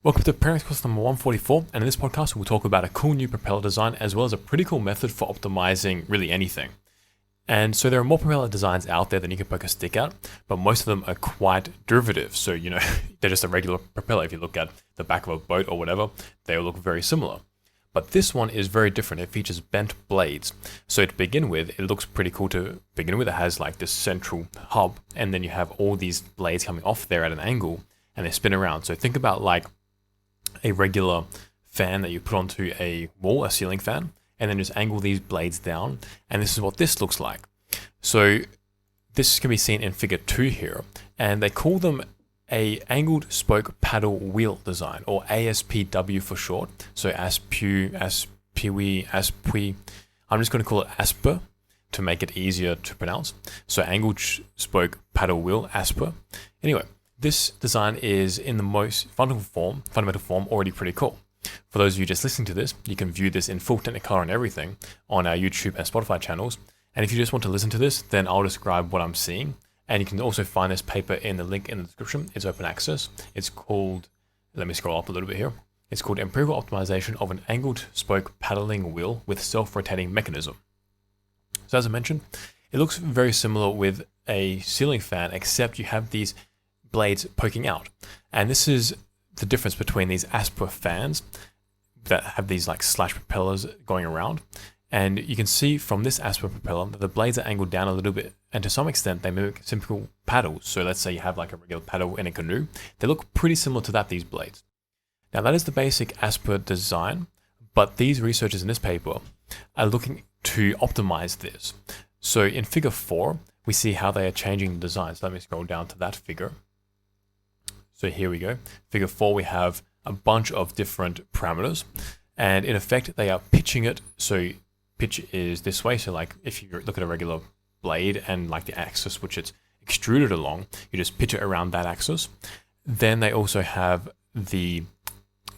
Welcome to Parents Course number 144, and in this podcast we'll talk about a cool new propeller design as well as a pretty cool method for optimizing really anything. And so there are more propeller designs out there than you can poke a stick at, but most of them are quite derivative. So, they're just a regular propeller. If you look at the back of a boat or whatever, they all look very similar. But this one is very different. It features bent blades. So to begin with, it looks pretty cool to begin with. It has like this central hub, and then you have all these blades coming off there at an angle, and they spin around. So think about like a regular fan that you put onto a wall, a ceiling fan, and then just angle these blades down. And this is what this looks like. So this can be seen in figure 2 here, and they call them a angled spoke paddle wheel design, or ASPW for short. So ASPW, ASPWI. I'm just going to call it ASPA to make it easier to pronounce. So angled spoke paddle wheel, ASPA. Anyway, this design is in the most fundamental form already pretty cool. For those of you just listening to this, you can view this in full Technicolor and everything on our YouTube and Spotify channels. And if you just want to listen to this, then I'll describe what I'm seeing. And you can also find this paper in the link in the description. It's open access. It's called, let me scroll up a little bit here. It's called Empirical Optimization of an Angled Spoke Paddling Wheel with Self-Rotating Mechanism. So as I mentioned, it looks very similar with a ceiling fan, except you have these blades poking out. And this is the difference between these ASPA fans that have these like slash propellers going around. And you can see from this ASPA propeller that the blades are angled down a little bit, and to some extent they mimic simple paddles. So let's say you have like a regular paddle in a canoe. They look pretty similar to that, these blades. Now that is the basic ASPA design, but these researchers in this paper are looking to optimize this. So in figure 4, we see how they are changing the design. So let me scroll down to that figure. So here we go. Figure 4, we have a bunch of different parameters, and in effect they are pitching it. So pitch is this way. So like if you look at a regular blade and like the axis which it's extruded along, you just pitch it around that axis. Then they also have the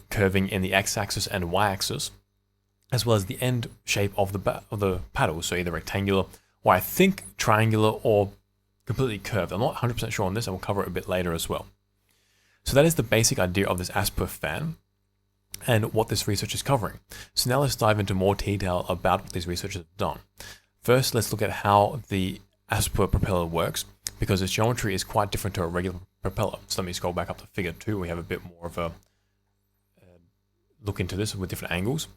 curving in the x-axis and y-axis, as well as the end shape of the paddle. So either rectangular, or I think triangular, or completely curved. I'm not 100% sure on this, and we'll cover it a bit later as well. So that is the basic idea of this ASPA fan and what this research is covering. So now let's dive into more detail about what these researchers have done. First, let's look at how the ASPA propeller works, because its geometry is quite different to a regular propeller. So let me scroll back up to figure 2. We have a bit more of a look into this with different angles.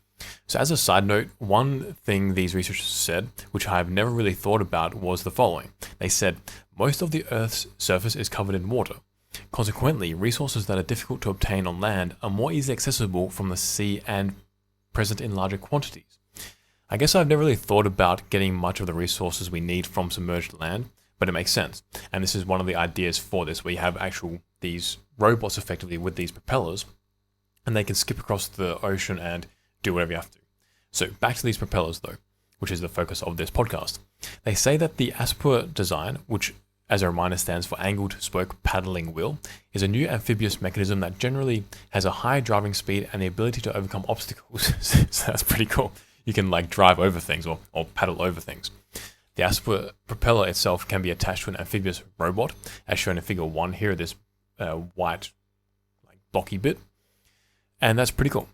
So as a side note, one thing these researchers said, which I've never really thought about, was the following. They said, most of the Earth's surface is covered in water. Consequently, resources that are difficult to obtain on land are more easily accessible from the sea and present in larger quantities. I guess I've never really thought about getting much of the resources we need from submerged land, but it makes sense. And this is one of the ideas for this, where you have these robots effectively with these propellers, and they can skip across the ocean and do whatever you have to. So back to these propellers though, which is the focus of this podcast. They say that the ASPA design, which as a reminder stands for Angled Spoke Paddling Wheel, is a new amphibious mechanism that generally has a high driving speed and the ability to overcome obstacles. So that's pretty cool. You can like drive over things or paddle over things. The ASPA propeller itself can be attached to an amphibious robot, as shown in figure 1 here, this white like blocky bit. And that's pretty cool.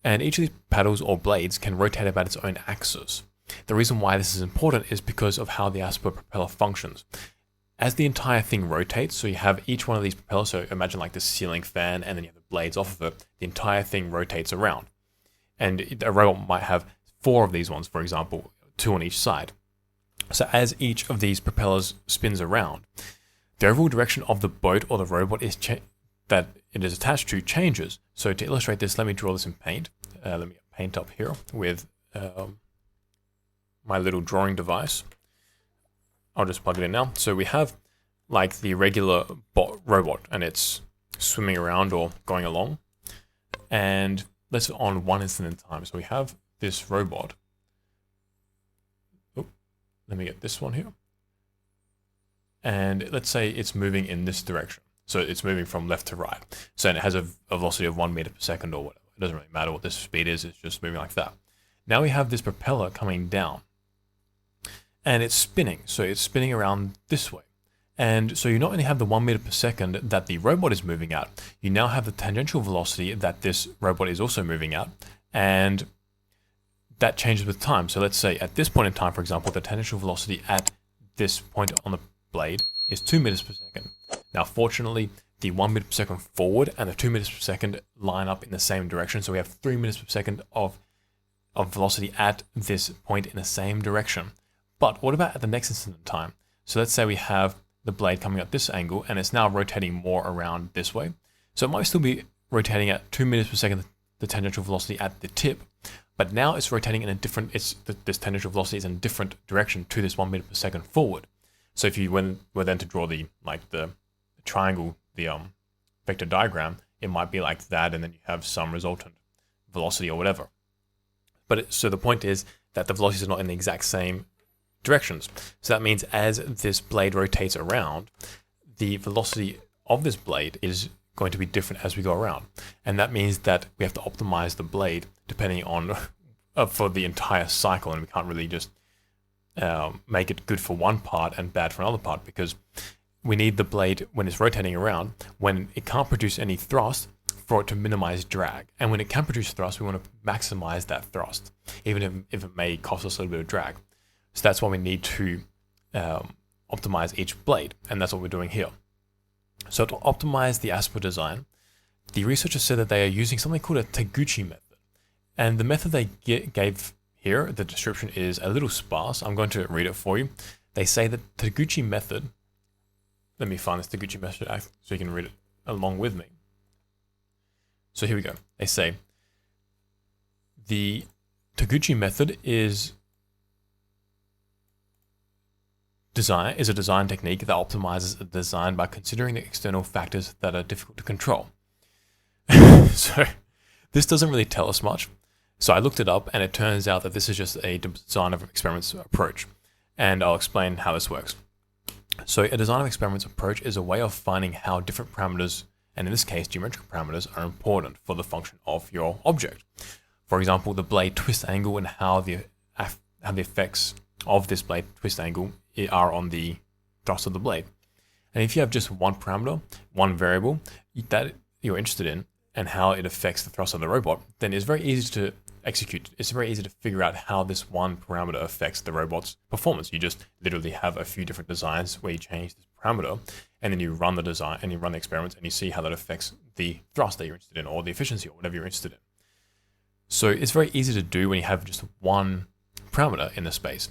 And each of these paddles or blades can rotate about its own axis. The reason why this is important is because of how the ASPA propeller functions. As the entire thing rotates, so you have each one of these propellers, so imagine like this ceiling fan, and then you have the blades off of it, the entire thing rotates around. And a robot might have 4 of these ones, for example, 2 on each side. So as each of these propellers spins around, the overall direction of the boat or the robot that it is attached to changes. So to illustrate this, let me draw this in paint. Let me paint up here with my little drawing device. I'll just plug it in now. So we have like the regular robot, and it's swimming around or going along. And let's on one instant in time. So we have this robot. Oh, let me get this one here. And let's say it's moving in this direction. So it's moving from left to right. So it has a velocity of 1 meter per second or whatever. It doesn't really matter what this speed is. It's just moving like that. Now we have this propeller coming down, and it's spinning. So it's spinning around this way. And so you not only have the 1 meter per second that the robot is moving at, you now have the tangential velocity that this robot is also moving at, and that changes with time. So let's say at this point in time, for example, the tangential velocity at this point on the blade is 2 meters per second. Now, fortunately, the 1 meter per second forward and the 2 meters per second line up in the same direction. So we have 3 meters per second of velocity at this point in the same direction. But what about at the next instant in time? So let's say we have the blade coming at this angle and it's now rotating more around this way. So it might still be rotating at 2 meters per second, the tangential velocity at the tip, but now it's rotating in a different, this tangential velocity is in a different direction to this 1 meter per second forward. So if you were then to draw the triangle, the vector diagram, it might be like that, and then you have some resultant velocity or whatever. But so the point is that the velocities are not in the exact same directions. So that means as this blade rotates around, the velocity of this blade is going to be different as we go around. And that means that we have to optimize the blade depending on for the entire cycle, and we can't really just make it good for one part and bad for another part, because we need the blade, when it's rotating around, when it can't produce any thrust, for it to minimize drag. And when it can produce thrust, we want to maximize that thrust, even if it may cost us a little bit of drag. So that's why we need to optimize each blade, and that's what we're doing here. So to optimize the ASPER design, the researchers said that they are using something called a Taguchi method. And the method they gave here, the description is a little sparse. I'm going to read it for you. They say that Taguchi method, let me find this Taguchi method so you can read it along with me. So here we go. They say the Taguchi method is a design technique that optimizes a design by considering the external factors that are difficult to control. So this doesn't really tell us much. So I looked it up, and it turns out that this is just a design of experiments approach. And I'll explain how this works. So a design of experiments approach is a way of finding how different parameters, and in this case geometric parameters, are important for the function of your object. For example, the blade twist angle and how the effects of this blade twist angle are on the thrust of the blade. And if you have just one parameter, one variable that you're interested in, and how it affects the thrust of the robot, then it's very easy to execute. It's very easy to figure out how this one parameter affects the robot's performance. You just literally have a few different designs where you change this parameter, and then you run the design and you run the experiments, and you see how that affects the thrust that you're interested in, or the efficiency, or whatever you're interested in. So it's very easy to do when you have just one parameter in the space.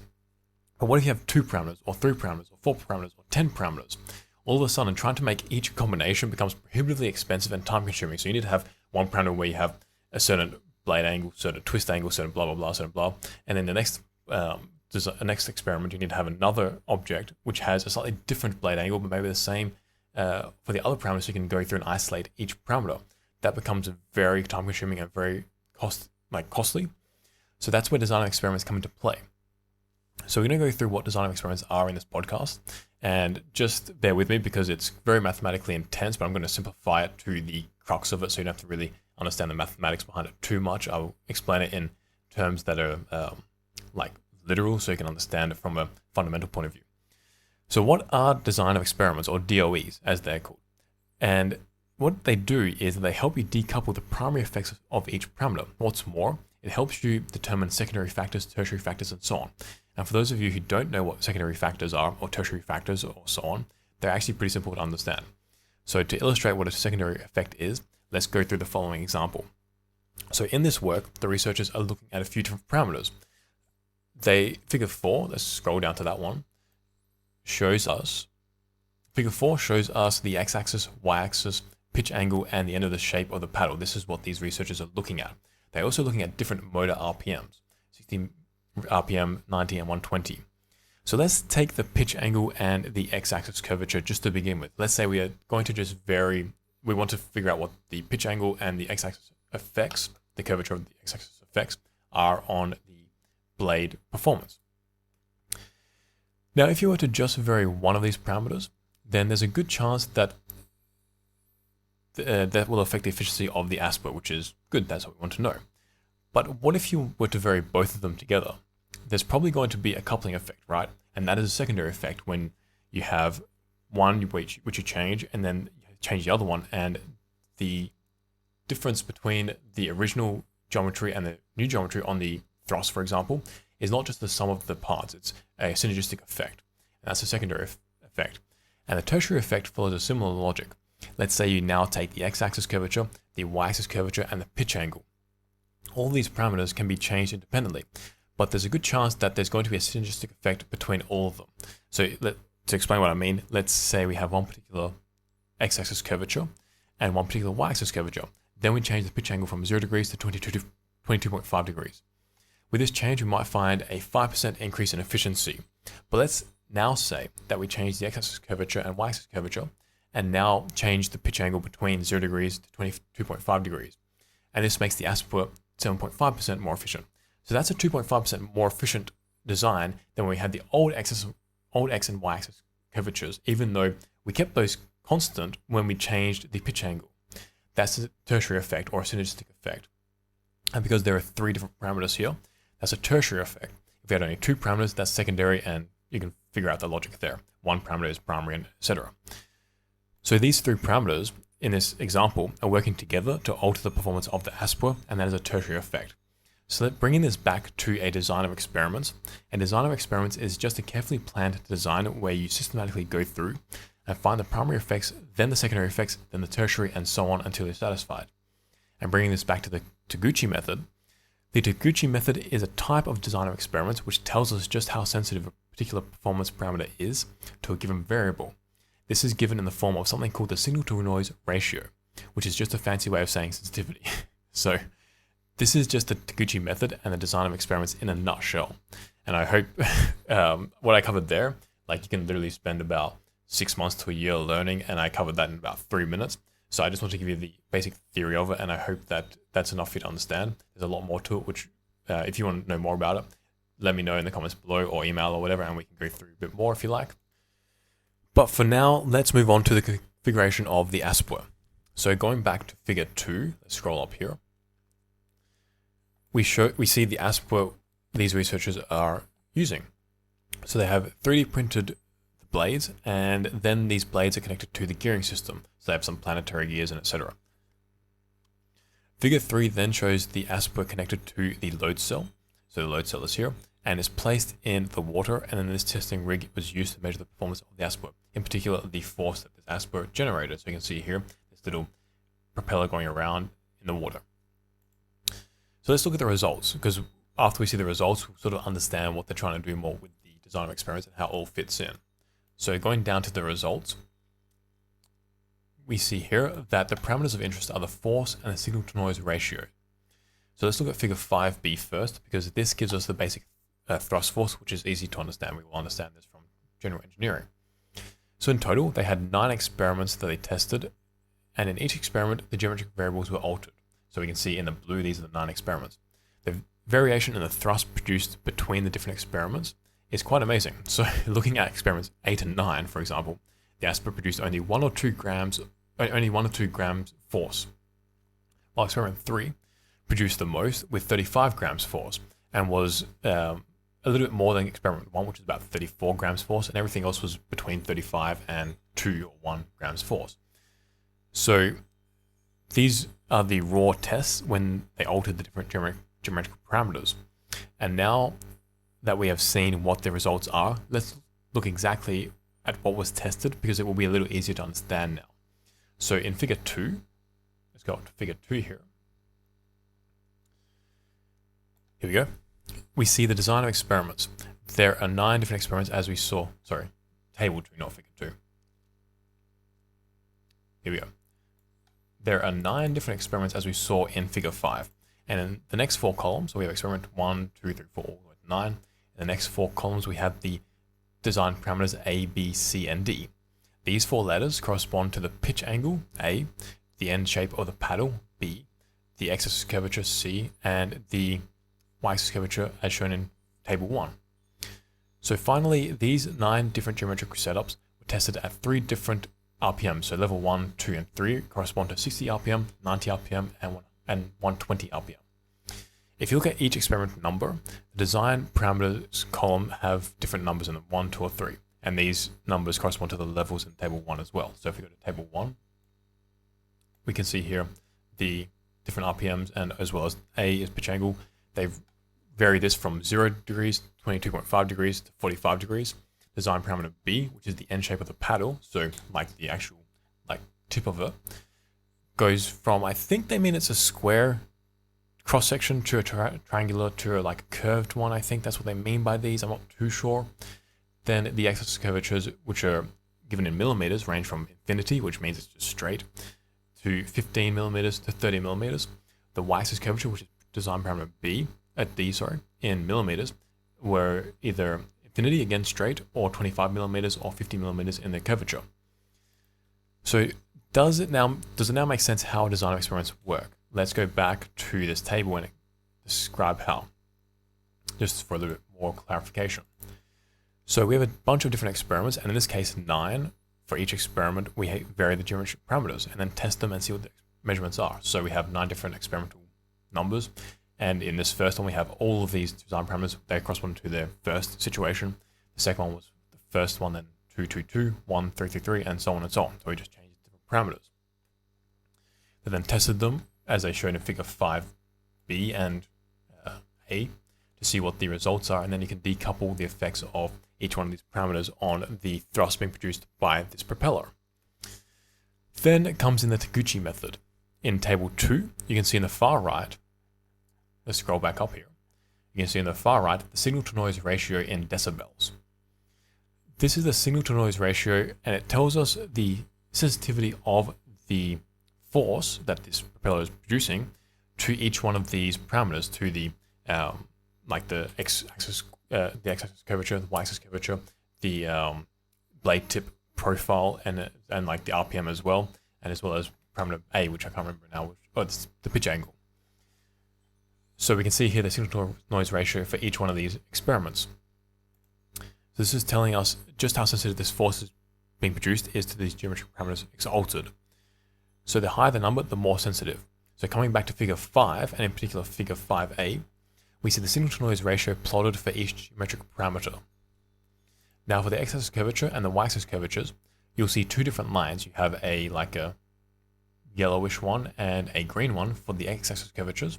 But what if you have 2 parameters, or 3 parameters, or 4 parameters, or 10 parameters? All of a sudden, trying to make each combination becomes prohibitively expensive and time consuming. So you need to have one parameter where you have a certain blade angle, certain twist angle, certain blah, blah, blah, certain blah. And then the next experiment, you need to have another object which has a slightly different blade angle, but maybe the same for the other parameters. So you can go through and isolate each parameter. That becomes very time consuming and very costly. So that's where design experiments come into play. So we're going to go through what design experiments are in this podcast, and just bear with me because it's very mathematically intense, but I'm going to simplify it to the crux of it so you don't have to really understand the mathematics behind it too much. I'll explain it in terms that are literal, so you can understand it from a fundamental point of view. So what are design of experiments, or DOEs as they're called? And what they do is they help you decouple the primary effects of each parameter. What's more, it helps you determine secondary factors, tertiary factors, and so on. And for those of you who don't know what secondary factors are, or tertiary factors, or so on, they're actually pretty simple to understand. So to illustrate what a secondary effect is, let's go through the following example. So in this work, the researchers are looking at a few different parameters. Figure 4, let's scroll down to that one, Figure 4 shows us the x-axis, y-axis, pitch angle, and the end of the shape of the paddle. This is what these researchers are looking at. They're also looking at different motor RPMs, 60 RPM, 90, and 120. So let's take the pitch angle and the x-axis curvature just to begin with. Let's say we are going to we want to figure out what the pitch angle and the x-axis effects, the curvature of the x-axis effects, are on the blade performance. Now, if you were to just vary one of these parameters, then there's a good chance that that will affect the efficiency of the ASPER, which is good. That's what we want to know. But what if you were to vary both of them together? There's probably going to be a coupling effect, right? And that is a secondary effect when you have one which you change, and then change the other one, and the difference between the original geometry and the new geometry on the thrust, for example, is not just the sum of the parts, it's a synergistic effect. And that's a secondary effect. And the tertiary effect follows a similar logic. Let's say you now take the x-axis curvature, the y-axis curvature, and the pitch angle. All these parameters can be changed independently, but there's a good chance that there's going to be a synergistic effect between all of them. So to explain what I mean, let's say we have one particular x-axis curvature and one particular y-axis curvature. Then we change the pitch angle from 0 degrees to 22.5 degrees. With this change, we might find a 5% increase in efficiency. But let's now say that we change the x-axis curvature and y-axis curvature, and now change the pitch angle between 0 degrees to 22.5 degrees. And this makes the Asper 7.5% more efficient. So that's a 2.5% more efficient design than when we had the old x and y-axis curvatures, even though we kept those constant when we changed the pitch angle. That's a tertiary effect or a synergistic effect. And because there are 3 different parameters here, that's a tertiary effect. If you had only 2 parameters, that's secondary, and you can figure out the logic there. 1 parameter is primary, and etc. So these 3 parameters in this example are working together to alter the performance of the Asper, and that is a tertiary effect. So bringing this back to a design of experiments. A design of experiments is just a carefully planned design where you systematically go through and find the primary effects, then the secondary effects, then the tertiary, and so on until you're satisfied. And bringing this back to the Taguchi method, the Taguchi method is a type of design of experiments which tells us just how sensitive a particular performance parameter is to a given variable. This is given in the form of something called the signal-to-noise ratio, which is just a fancy way of saying sensitivity. So this is just the Taguchi method and the design of experiments in a nutshell. And I hope what I covered there, like you can literally spend about 6 months to a year learning, and I covered that in about 3 minutes. So I just want to give you the basic theory of it, and I hope that that's enough for you to understand. There's a lot more to it, which if you want to know more about it, let me know in the comments below or email or whatever, and we can go through a bit more if you like. But for now, let's move on to the configuration of the Asper. So going back to figure 2, let's scroll up here. We see the Asper these researchers are using. So they have 3D printed blades, and then these blades are connected to the gearing system. So they have some planetary gears and etc. Figure 3 then shows the Asper connected to the load cell. So the load cell is here, and is placed in the water, and then this testing rig was used to measure the performance of the Asper, in particular the force that this Asper generated. So you can see here, this little propeller going around in the water. So let's look at the results, because after we see the results, we'll sort of understand what they're trying to do more with the design of experiments and how it all fits in. So going down to the results, we see here that the parameters of interest are the force and the signal-to-noise ratio. So let's look at figure 5b first, because this gives us the basic thrust force, which is easy to understand. We will understand this from general engineering. So in total, they had 9 experiments that they tested, and in each experiment, the geometric variables were altered. So we can see in the blue, these are the 9 experiments. The variation in the thrust produced between the different experiments is quite amazing. So looking at experiments 8 and 9, for example, the Asper produced only 1 or 2 grams force, while experiment 3 produced the most with 35 grams force, and was a little bit more than experiment 1, which is about 34 grams force, and everything else was between 35 and 2 or 1 grams force. So these are the raw tests when they altered the different geometrical parameters. And now that we have seen what the results are, let's look exactly at what was tested, because it will be a little easier to understand now. So in figure 2, let's go up to figure 2 here. Here we go. We see the design of experiments. There are 9 different experiments as we saw, table 2, not figure 2. Here we go. There are 9 different experiments as we saw in figure 5. And in the next 4 columns, so we have experiment 1, 2, 3, 4, all the way to 9. In the next 4 columns, we have the design parameters A, B, C, and D. These 4 letters correspond to the pitch angle, A, the end shape of the paddle, B, the x-axis curvature, C, and the y-axis curvature as shown in table 1. So finally, these 9 different geometric setups were tested at 3 different RPM. So level 1, 2, and 3 correspond to 60 RPM, 90 RPM, and 120 RPM. If you look at each experiment number, the design parameters column have different numbers in them, 1, 2, or 3. And these numbers correspond to the levels in table 1 as well. So if we go to table 1, we can see here the different RPMs, and as well as A is pitch angle. They've varied this from 0 degrees, 22.5 degrees to 45 degrees. Design parameter B, which is the end shape of the paddle, so like the actual tip of it, goes from, I think they mean it's a square cross section to a triangular to a curved one. I think that's what they mean by these. I'm not too sure. Then the x-axis curvatures, which are given in millimeters, range from infinity, which means it's just straight, to 15 millimeters to 30 millimeters. The y-axis curvature, which is design parameter B, in millimeters, were either infinity, again straight, or 25 millimeters or 50 millimeters in their curvature. So does it now make sense how design experiments work? Let's go back to this table and describe how, just for a little bit more clarification. So we have a bunch of different experiments, and in this case 9. For each experiment, we vary the geometric parameters and then test them and see what the measurements are. So we have 9 different experimental numbers, and in this first one we have all of these design parameters. They correspond to their first situation. The second one was the first one, then 2, 2, 2, 1, 3, 3, 3, and so on and so on. So we just changed different parameters. They then tested them as they showed in figure 5b and A to see what the results are, and then you can decouple the effects of each one of these parameters on the thrust being produced by this propeller. Then it comes in the Taguchi method. In table 2, you can see in the far right, let's scroll back up here, you can see in the far right the signal to noise ratio in decibels. This is the signal to noise ratio, and it tells us the sensitivity of the force that this propeller is producing to each one of these parameters, to the the x-axis curvature, the y-axis curvature, the blade tip profile, and like the RPM as well as parameter A, which I can't remember now, it's the pitch angle. So we can see here the signal to noise ratio for each one of these experiments. So this is telling us just how sensitive this force is being produced is to these geometric parameters altered. So the higher the number, the more sensitive. So coming back to figure 5, and in particular figure 5a, we see the signal to noise ratio plotted for each geometric parameter. Now for the x-axis curvature and the y-axis curvatures, you'll see 2 different lines. You have a yellowish one and a green one for the x-axis curvatures,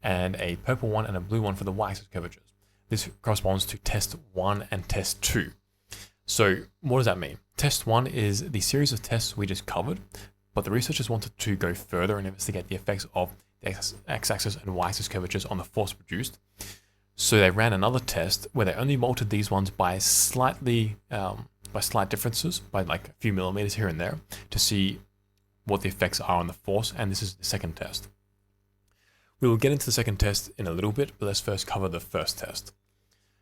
and a purple one and a blue one for the y-axis curvatures. This corresponds to test 1 and test 2. So what does that mean? Test 1 is the series of tests we just covered, but the researchers wanted to go further and investigate the effects of the x-axis and y-axis curvatures on the force produced. So they ran another test where they only altered these ones by slight differences, by a few millimeters here and there, to see what the effects are on the force, and this is the second test. We will get into the second test in a little bit, but let's first cover the first test.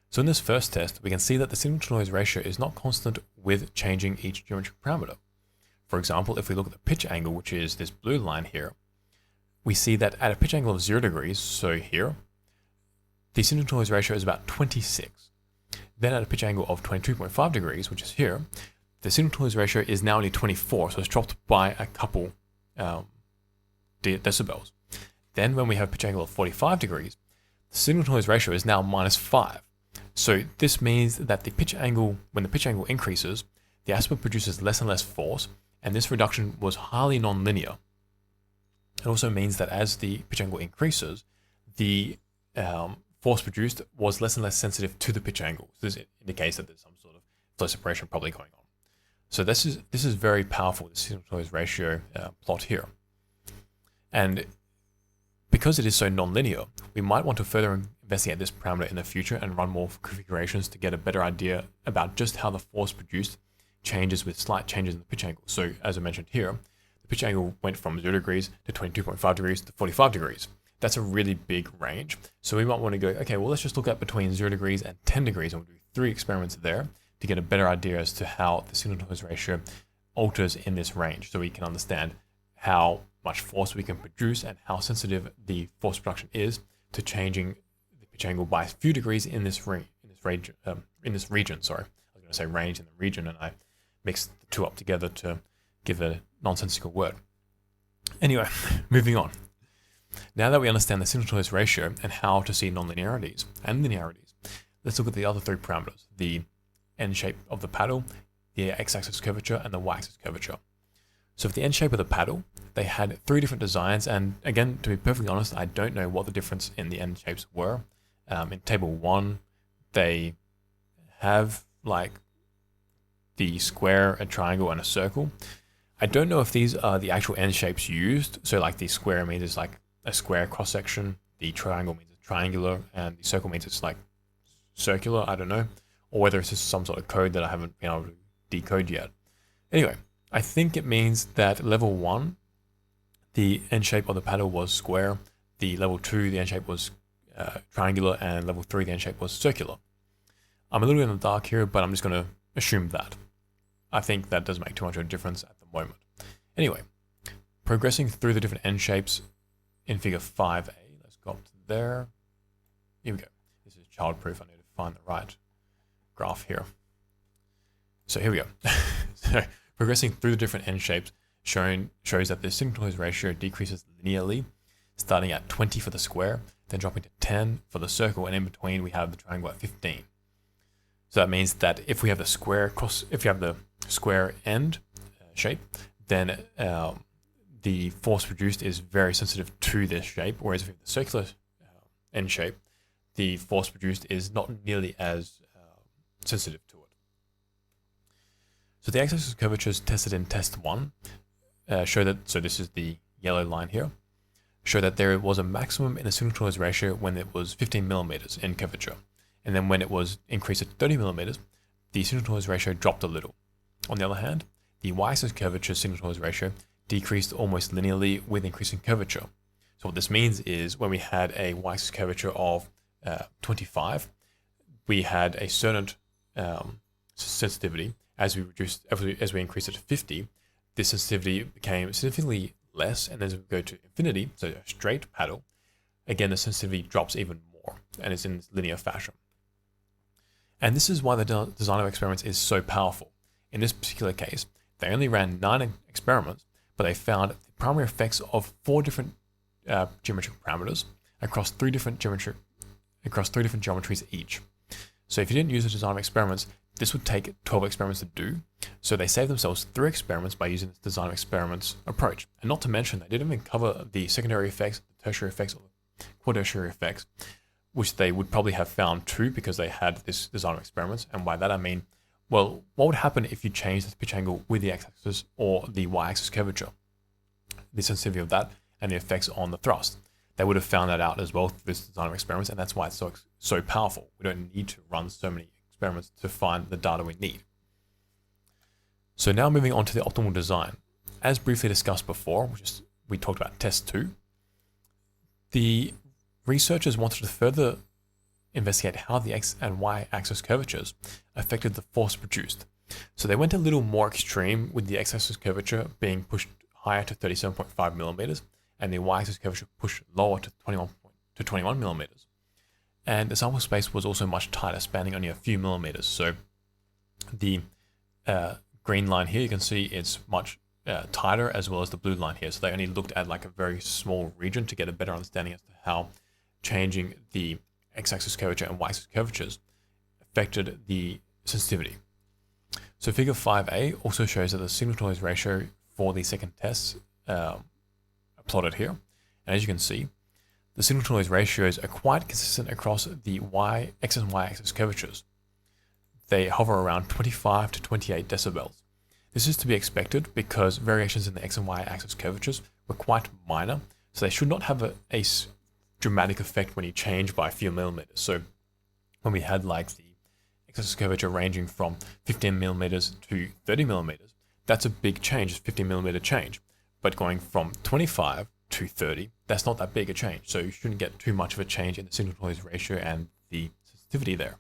So in this first test, we can see that the signal to noise ratio is not constant with changing each geometric parameter. For example, if we look at the pitch angle, which is this blue line here, we see that at a pitch angle of 0 degrees, so here, the signal to noise ratio is about 26. Then at a pitch angle of 22.5 degrees, which is here, the signal to noise ratio is now only 24, so it's dropped by a couple decibels. Then when we have a pitch angle of 45 degrees, the signal to noise ratio is now -5. So this means that when the pitch angle increases, the aspect produces less and less force, and this reduction was highly non-linear. It also means that as the pitch angle increases, the force produced was less and less sensitive to the pitch angle. So this indicates that there's some sort of flow separation probably going on. So this is very powerful, the signal to noise ratio plot here. And because it is so non-linear, we might want to further investigate this parameter in the future and run more configurations to get a better idea about just how the force produced changes with slight changes in the pitch angle. So as I mentioned here, the pitch angle went from 0 degrees to 22.5 degrees to 45 degrees. That's a really big range. So we might want to go, okay, well, let's just look at between 0 degrees and 10 degrees, and we'll do 3 experiments there to get a better idea as to how the signal to noise ratio alters in this range, so we can understand how much force we can produce and how sensitive the force production is to changing the pitch angle by a few degrees in this region. Sorry, I was going to say range in the region, and I mixed the two up together to give a nonsensical word. Anyway, moving on. Now that we understand the signal to noise ratio and how to see nonlinearities and linearities, let's look at the other 3 parameters: the end shape of the paddle, the x-axis curvature, and the y-axis curvature. So for the end shape of the paddle, they had 3 different designs, and again, to be perfectly honest, I don't know what the difference in the end shapes were. In table 1, they have like the square, a triangle, and a circle. I don't know if these are the actual end shapes used. So like the square means it's like a square cross section, the triangle means it's triangular, and the circle means it's like circular. I don't know, or whether it's just some sort of code that I haven't been able to decode yet. Anyway, I think it means that level 1, the end shape of the paddle was square. The level 2, the end shape was triangular, and level 3, the end shape was circular. I'm a little bit in the dark here, but I'm just going to assume that. I think that doesn't make too much of a difference at the moment. Anyway, progressing through the different end shapes in figure 5a. Let's go up to there. Here we go. This is childproof. I need to find the right graph here. So here we go. So progressing through the different end shapes shows that the signal-to-noise ratio decreases linearly, starting at 20 for the square, then dropping to 10 for the circle, and in between we have the triangle at 15. So that means that if we have the square end shape, then the force produced is very sensitive to this shape, whereas if we have the circular end shape, the force produced is not nearly as sensitive to it. So the x-axis curvatures tested in test 1 show that, so this is the yellow line here, show that there was a maximum in the signal-to-noise ratio when it was 15 millimeters in curvature. And then when it was increased to 30 millimeters, the signal-to-noise ratio dropped a little. On the other hand, the y-axis curvature signal-to-noise ratio decreased almost linearly with increasing curvature. So what this means is when we had a y-axis curvature of 25, we had a certain sensitivity. As we increased it to 50, this sensitivity became significantly less, and as we go to infinity, so a straight paddle, again the sensitivity drops even more, and it's in this linear fashion. And this is why the design of experiments is so powerful. In this particular case, they only ran 9 experiments, but they found the primary effects of 4 different geometric parameters across 3 different geometries each. So if you didn't use the design of experiments, this would take 12 experiments to do. So they saved themselves 3 experiments by using this design of experiments approach. And not to mention, they didn't even cover the secondary effects, the tertiary effects, or the quaternary effects, which they would probably have found too because they had this design of experiments. And by that I mean, well, what would happen if you change the pitch angle with the x-axis or the y-axis curvature? The sensitivity of that and the effects on the thrust. They would have found that out as well through this design of experiments, and that's why it's so powerful. We don't need to run so many experiments to find the data we need. So now moving on to the optimal design. As briefly discussed before, we talked about test 2, the researchers wanted to further investigate how the x and y axis curvatures affected the force produced. So they went a little more extreme with the x-axis curvature being pushed higher to 37.5 millimeters and the y-axis curvature pushed lower to 21 millimeters. And the sample space was also much tighter, spanning only a few millimeters. So the green line here, you can see it's much tighter, as well as the blue line here. So they only looked at like a very small region to get a better understanding as to how changing the x-axis curvature and y-axis curvatures affected the sensitivity. So figure 5a also shows that the signal-to-noise ratio for the second test plotted here. And as you can see, the signal-to-noise ratios are quite consistent across the x and y-axis curvatures. They hover around 25 to 28 decibels. This is to be expected because variations in the x and y-axis curvatures were quite minor, so they should not have a dramatic effect when you change by a few millimeters. So when we had like the x-axis curvature ranging from 15 millimeters to 30 millimeters, that's a big change, it's a 15 millimeter change. But going from 25 to 30, that's not that big a change. So you shouldn't get too much of a change in the signal-to-noise ratio and the sensitivity there.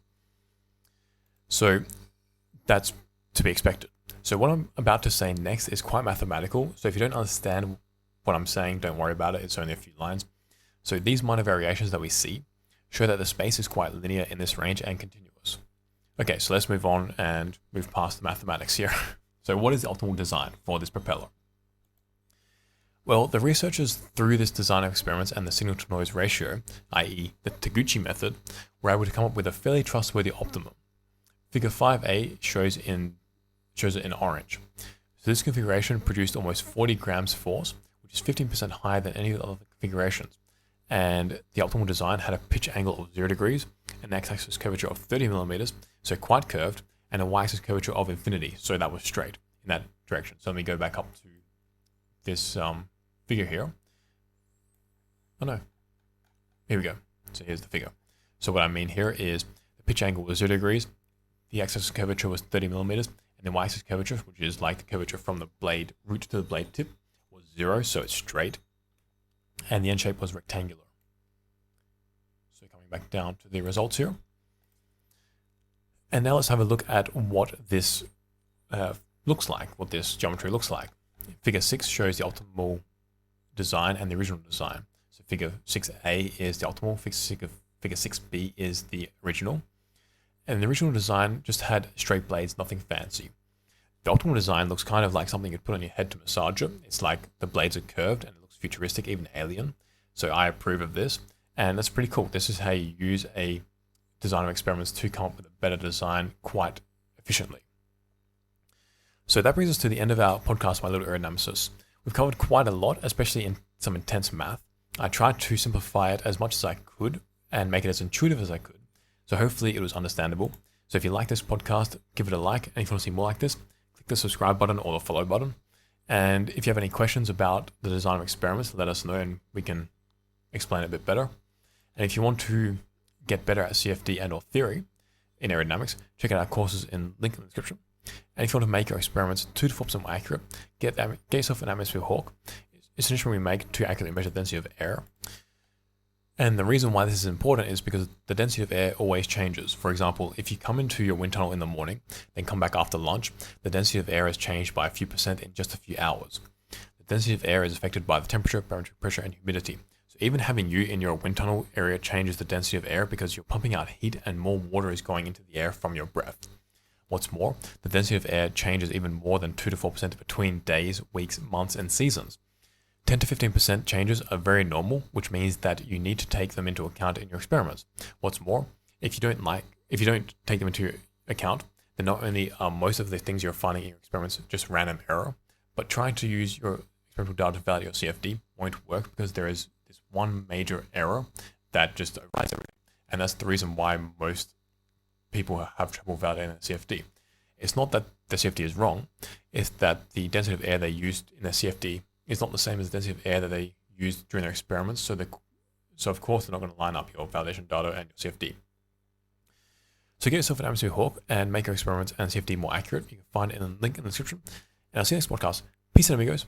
So that's to be expected. So what I'm about to say next is quite mathematical. So if you don't understand what I'm saying, don't worry about it. It's only a few lines. So these minor variations that we see show that the space is quite linear in this range and continuous. Okay, so let's move on and move past the mathematics here. So what is the optimal design for this propeller? Well, the researchers through this design of experiments and the signal-to-noise ratio, i.e. the Taguchi method, were able to come up with a fairly trustworthy optimum. Figure 5a shows it in orange. So this configuration produced almost 40 grams force, which is 15% higher than any of the other configurations. And the optimal design had a pitch angle of 0 degrees, an x-axis curvature of 30 millimeters, so quite curved, and a y-axis curvature of infinity, so that was straight in that direction. So let me go back up to this figure here. Oh no, here we go. So here's the figure. So what I mean here is the pitch angle was 0 degrees, the x-axis curvature was 30 millimeters, and the y-axis curvature, which is like the curvature from the blade root to the blade tip, was 0, so it's straight. And the end shape was rectangular. So coming back down to the results here. And now let's have a look at what this looks like, what this geometry looks like. Figure 6 shows the optimal design and the original design. So figure 6a is the optimal, figure 6b is the original. And the original design just had straight blades, nothing fancy. The optimal design looks kind of like something you'd put on your head to massage it. It's like the blades are curved and it looks futuristic, even alien. So I approve of this. And that's pretty cool. This is how you use a design of experiments to come up with a better design quite efficiently. So that brings us to the end of our podcast, My Little Aerodynamicist. We've covered quite a lot, especially in some intense math. I tried to simplify it as much as I could and make it as intuitive as I could. So hopefully it was understandable. So if you like this podcast, give it a like. And if you want to see more like this, click the subscribe button or the follow button. And if you have any questions about the design of experiments, let us know and we can explain it a bit better. And if you want to get better at CFD and or theory in aerodynamics, check out our courses in link in the description. And if you want to make your experiments 2 to 4% more accurate, get yourself an Atmosphere Hawk. It's an instrument we make to accurately measure the density of air. And the reason why this is important is because the density of air always changes. For example, if you come into your wind tunnel in the morning, then come back after lunch, the density of air has changed by a few percent in just a few hours. The density of air is affected by the temperature, barometric pressure, and humidity. So even having you in your wind tunnel area changes the density of air because you're pumping out heat and more water is going into the air from your breath. What's more, the density of air changes even more than 2 to 4% between days, weeks, months, and seasons. 10 to 15% changes are very normal, which means that you need to take them into account in your experiments. What's more, if you don't take them into account, then not only are most of the things you're finding in your experiments just random error, but trying to use your experimental data to validate your CFD won't work because there is this one major error that just overrides everything. And that's the reason why most people have trouble validating their CFD. It's not that the CFD is wrong, it's that the density of air they used in their CFD is not the same as the density of air that they used during their experiments. So of course, they're not going to line up your validation data and your CFD. So get yourself an Atmosphere Hawk and make your experiments and CFD more accurate. You can find it in the link in the description. And I'll see you next podcast. Peace out, amigos.